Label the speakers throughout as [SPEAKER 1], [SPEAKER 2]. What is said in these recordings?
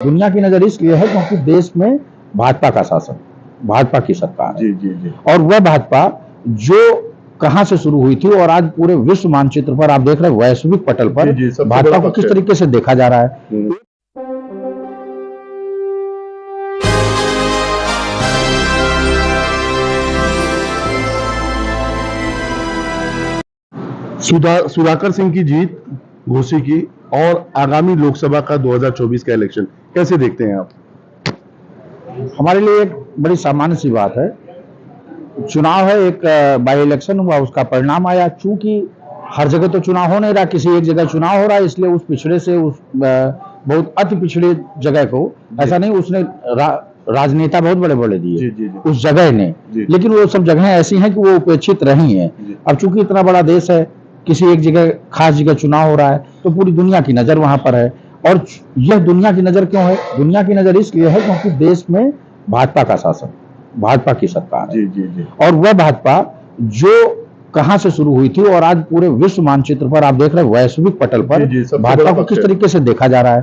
[SPEAKER 1] दुनिया की नजर इसलिए है क्योंकि देश में भाजपा का शासन, भाजपा की सरकार है।
[SPEAKER 2] जी जी जी।
[SPEAKER 1] और वह भाजपा जो कहां से शुरू हुई थी और आज पूरे विश्व मानचित्र पर आप देख रहे हैं, वैश्विक पटल पर भाजपा को किस तरीके से देखा जा रहा है।
[SPEAKER 2] सुधाकर सिंह की जीत घोसी की और आगामी लोकसभा का 2024 का इलेक्शन कैसे देखते हैं आप?
[SPEAKER 1] हमारे लिए एक बड़ी सामान्य सी बात है। चुनाव है, एक बाई इलेक्शन हुआ, उसका परिणाम आया। चूंकि हर जगह तो चुनाव हो नहीं रहा, किसी एक जगह चुनाव हो रहा है, इसलिए उस पिछड़े से उस बहुत अति पिछड़े जगह को, ऐसा नहीं उसने राजनेता बहुत बड़े बड़े दिए उस जगह ने, लेकिन वो सब जगहें ऐसी हैं कि वो उपेक्षित रही हैं। अब चूंकि इतना बड़ा देश है, किसी एक जगह खास जगह चुनाव हो रहा है तो पूरी दुनिया की नजर वहां पर है। और यह दुनिया की नजर क्यों है? दुनिया की नजर इसलिए है क्योंकि देश में भाजपा का शासन, भाजपा की सरकार है। और वह भाजपा जो कहां से शुरू हुई थी और आज पूरे विश्व मानचित्र पर आप देख रहे हैं, वैश्विक पटल पर भाजपा को किस तरीके से देखा जा रहा है।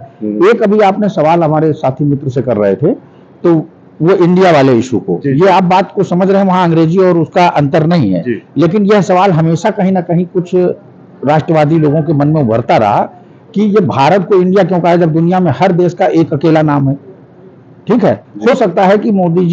[SPEAKER 1] एक अभी आपने सवाल हमारे साथी मित्र से कर रहे थे, तो वो इंडिया वाले इशू को, ये आप बात को समझ रहे हैं, वहां अंग्रेजी और उसका अंतर नहीं है, लेकिन यह सवाल हमेशा कहीं ना कहीं कुछ राष्ट्रवादी लोगों के मन में उभरता रहा कि ये भारत को इंडिया क्यों कहा जब दुनिया में हर देश का एक अकेला नाम है। ठीक है, हो सकता है कि मोदी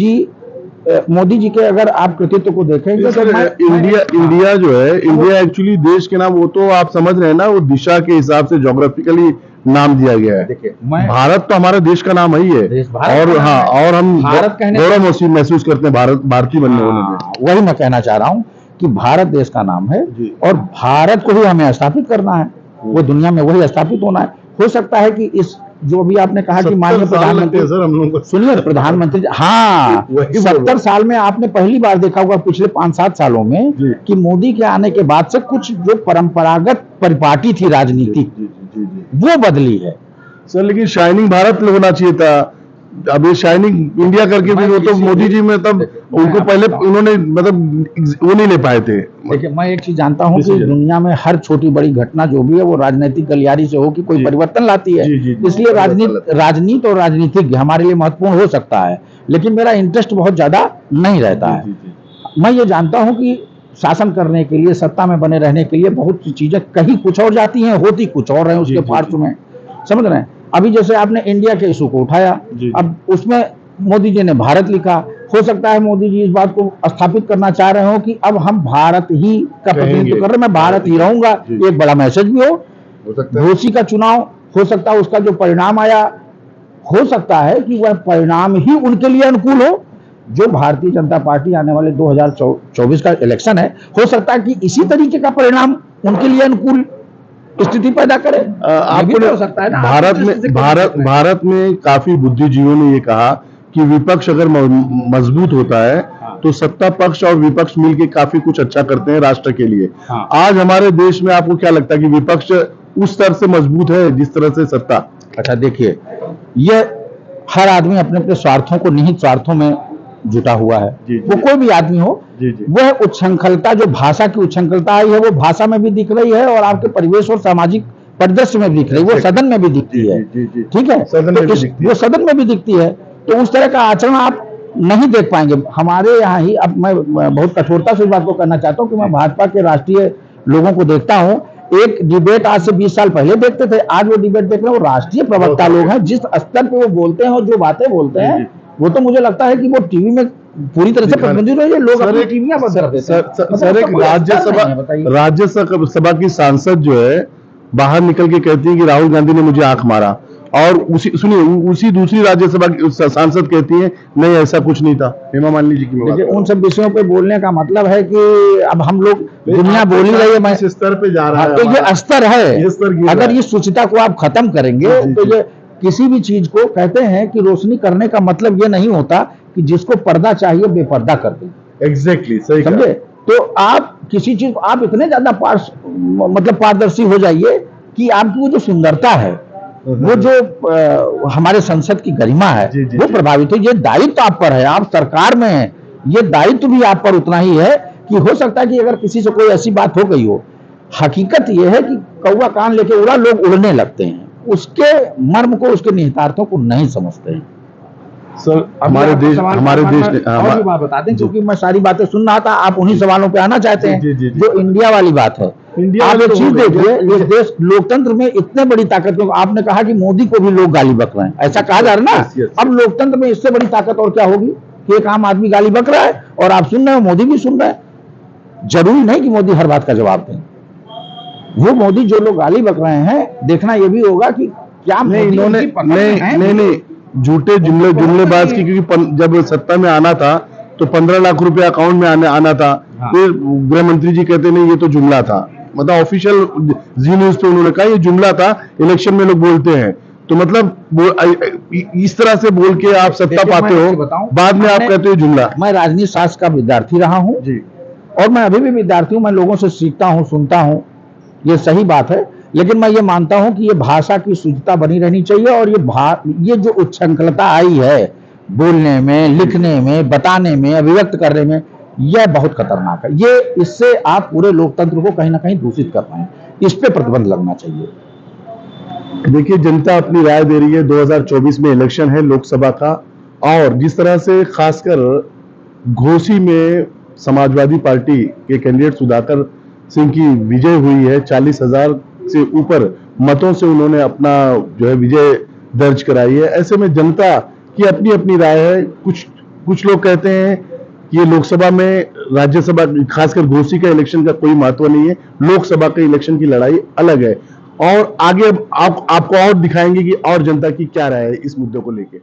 [SPEAKER 1] जी के अगर आप कृतित्व को देखेंगे तो
[SPEAKER 2] इंडिया जो है, इंडिया एक्चुअली देश के नाम, वो तो आप समझ रहे हैं ना, वो दिशा के हिसाब से ज्योग्राफिकली नाम दिया गया है। देखिए, भारत तो हमारे देश का नाम ही है, और हाँ, और हम गौरव महसूस करते हैं भारतीय बनने होने में।
[SPEAKER 1] वही मैं कहना चाह रहा हूँ कि भारत देश का नाम है और भारत को ही हमें स्थापित करना है, वो दुनिया में वही स्थापित होना है। हो सकता है कि इस जो अभी आपने कहा कि माननीय प्रधानमंत्री,
[SPEAKER 2] सर हम लोगों को
[SPEAKER 1] सुनिए, प्रधानमंत्री, हाँ 70 साल में आपने पहली बार देखा होगा, पिछले 5-7 सालों में, कि मोदी के आने के बाद से कुछ जो परंपरागत परिपाटी थी राजनीति, वो बदली है
[SPEAKER 2] सर। लेकिन शाइनिंग भारत होना चाहिए था, अब ये शाइनिंग इंडिया करके भी वो तो मोदी जी में तब उनको पहले उन्होंने मतलब वो नहीं ले पाए थे।
[SPEAKER 1] देखिए, मैं एक चीज जानता हूँ कि दुनिया में हर छोटी बड़ी घटना जो भी है वो राजनीतिक गलियारी से हो कि कोई परिवर्तन लाती है, इसलिए राजनीति और राजनीतिक हमारे लिए महत्वपूर्ण हो सकता है, लेकिन मेरा इंटरेस्ट बहुत ज्यादा नहीं रहता है। मैं ये जानता हूँ कि शासन करने के लिए, सत्ता में बने रहने के लिए बहुत सी चीजें कहीं कुछ और जाती हैं, होती कुछ और है उसके पार्श्व में, समझ रहे हैं। अभी जैसे आपने इंडिया के इशू को उठाया, अब उसमें मोदी जी ने भारत लिखा, हो सकता है मोदी जी इस बात को स्थापित करना चाह रहे हो कि अब हम भारत ही का प्रतिनिधित्व कर रहे हैं, मैं भारत ही रहूंगा, एक बड़ा मैसेज भी हो सकता है। घोसी का चुनाव हो सकता है, उसका जो परिणाम आया, हो सकता है कि वह परिणाम ही उनके लिए अनुकूल हो। जो भारतीय जनता पार्टी आने वाले 2024 का इलेक्शन है, हो सकता है कि इसी तरीके का परिणाम उनके लिए अनुकूल स्थिति पैदा करे।
[SPEAKER 2] आपको हो सकता है ना, भारत में काफी बुद्धिजीवियों ने ये कहा कि विपक्ष अगर मजबूत होता है तो सत्ता पक्ष और विपक्ष मिलकर काफी कुछ अच्छा करते हैं राष्ट्र के लिए। आज हमारे देश में आपको क्या लगता है कि विपक्ष उस तरह से मजबूत है जिस तरह से सत्ता?
[SPEAKER 1] अच्छा देखिए, यह हर आदमी अपने अपने स्वार्थों को, निहित स्वार्थों में जुटा हुआ है, वो कोई भी आदमी हो, वह उच्छृंखलता, जो भाषा की उच्छृंखलता आई है, वो भाषा में भी दिख रही है और आपके परिवेश और सामाजिक परिदृश्य में भी दिख रही है, वो सदन में भी दिखती है। ठीक है, वो सदन में भी दिखती है, तो उस तरह का आचरण आप नहीं देख पाएंगे हमारे यहाँ ही। अब मैं बहुत कठोरता से इस बात को करना चाहता हूँ कि मैं भाजपा के राष्ट्रीय लोगों को देखता हूँ, एक डिबेट आज से 20 साल पहले देखते थे, आज वो डिबेट देख रहे हैं, वो राष्ट्रीय प्रवक्ता लोग हैं, जिस स्तर पे वो बोलते हैं और जो बातें बोलते हैं, वो तो मुझे लगता है कि वो टीवी में पूरी तरह से प्रतिनिधित्व है। लोग अपनी टीवियां बंद कर देते हैं।
[SPEAKER 2] सर, एक राज्यसभा की सांसद जो है बाहर निकल के कहती है कि राहुल गांधी ने मुझे आंख मारा, और उसी दूसरी राज्यसभा की सांसद कहती है नहीं ऐसा कुछ नहीं था। हेमा मालिनी जी की
[SPEAKER 1] देखिए, उन सब विषयों पे बोलने का मतलब है कि अब हम लोग, दुनिया बोल ही रही है, मैं
[SPEAKER 2] स्तर पे जा रहा है,
[SPEAKER 1] तो ये स्तर है। अगर ये शुचिता को आप खत्म करेंगे तो ये किसी भी चीज को कहते हैं कि रोशनी करने का मतलब ये नहीं होता कि जिसको पर्दा चाहिए बेपर्दा कर दे।
[SPEAKER 2] एग्जैक्टली, सही
[SPEAKER 1] समझे। तो आप किसी चीज, आप इतने ज्यादा मतलब पारदर्शी हो जाइए कि आपकी वो जो सुंदरता है, वो जो हमारे संसद की गरिमा है, वो प्रभावित हो। ये दायित्व आप पर है, आप सरकार में हैं, ये दायित्व भी आप पर उतना ही है कि हो सकता है कि अगर किसी से कोई ऐसी बात हो गई हो, हकीकत ये है कि कौवा कान लेके उड़ा, लोग उड़ने लगते हैं, उसके मर्म को, उसके निहितार्थों को नहीं समझते हैं।
[SPEAKER 2] सर हमारे देश ने
[SPEAKER 1] और भी बात बता दें, क्योंकि मैं सारी बातें सुन रहा था, आप उन्हीं सवालों पे आना चाहते हैं।
[SPEAKER 2] जी।
[SPEAKER 1] जो इंडिया वाली बात है, आप एक चीज देखिए, ये देश लोकतंत्र में इतने बड़ी ताकत, क्योंकि आपने कहा कि मोदी को भी लोग गाली बक रहे हैं, ऐसा कहा जा रहा है ना। अब लोकतंत्र में इससे बड़ी ताकत और क्या होगी कि एक आम आदमी गाली बक रहा है और आप सुन रहे हो, मोदी भी सुन रहे हैं। जरूरी नहीं कि मोदी हर बात का जवाब दें। वो मोदी जो लोग गाली बक रहे हैं, देखना ये भी होगा कि क्या
[SPEAKER 2] इन्होंने नहीं झूठे जुमलेबाज की, क्योंकि जब सत्ता में आना था तो 15 लाख रुपए अकाउंट में आना था। फिर गृह मंत्री जी कहते नहीं ये तो जुमला था, मतलब ऑफिशियल जी न्यूज पे उन्होंने कहा ये जुमला था, इलेक्शन में लोग बोलते हैं। तो मतलब इस तरह से बोल के आप सत्ता पाते हो, बाद में आप कहते हो जुमला।
[SPEAKER 1] मैं राजनीति शास्त्र का विद्यार्थी रहा हूं और मैं अभी भी विद्यार्थी हूं, मैं लोगों से सीखता हूं, सुनता हूं, ये सही बात है। लेकिन मैं ये मानता हूं कि ये भाषा की शुद्धता बनी रहनी चाहिए, और ये जो उच्छृंखलता आई है बोलने में, लिखने में, बताने में, अभिव्यक्त करने में, यह बहुत खतरनाक है। ये इससे आप पूरे लोकतंत्र को कहीं ना कहीं दूषित कर रहे हैं। इस पे प्रतिबंध लगना चाहिए।
[SPEAKER 2] देखिए, जनता अपनी राय दे रही है। 2024 में इलेक्शन है लोकसभा का, और जिस तरह से खासकर घोसी में समाजवादी पार्टी के कैंडिडेट सुधाकर सिंह की विजय हुई है, 40,000 से ऊपर मतों से उन्होंने अपना जो है विजय दर्ज कराई है। ऐसे में जनता की अपनी अपनी राय है। कुछ लोग कहते हैं कि ये लोकसभा में, राज्यसभा खासकर घोसी का इलेक्शन का कोई महत्व नहीं है, लोकसभा के इलेक्शन की लड़ाई अलग है। और आगे आपको और दिखाएंगे कि और जनता की क्या राय है इस मुद्दे को लेकर।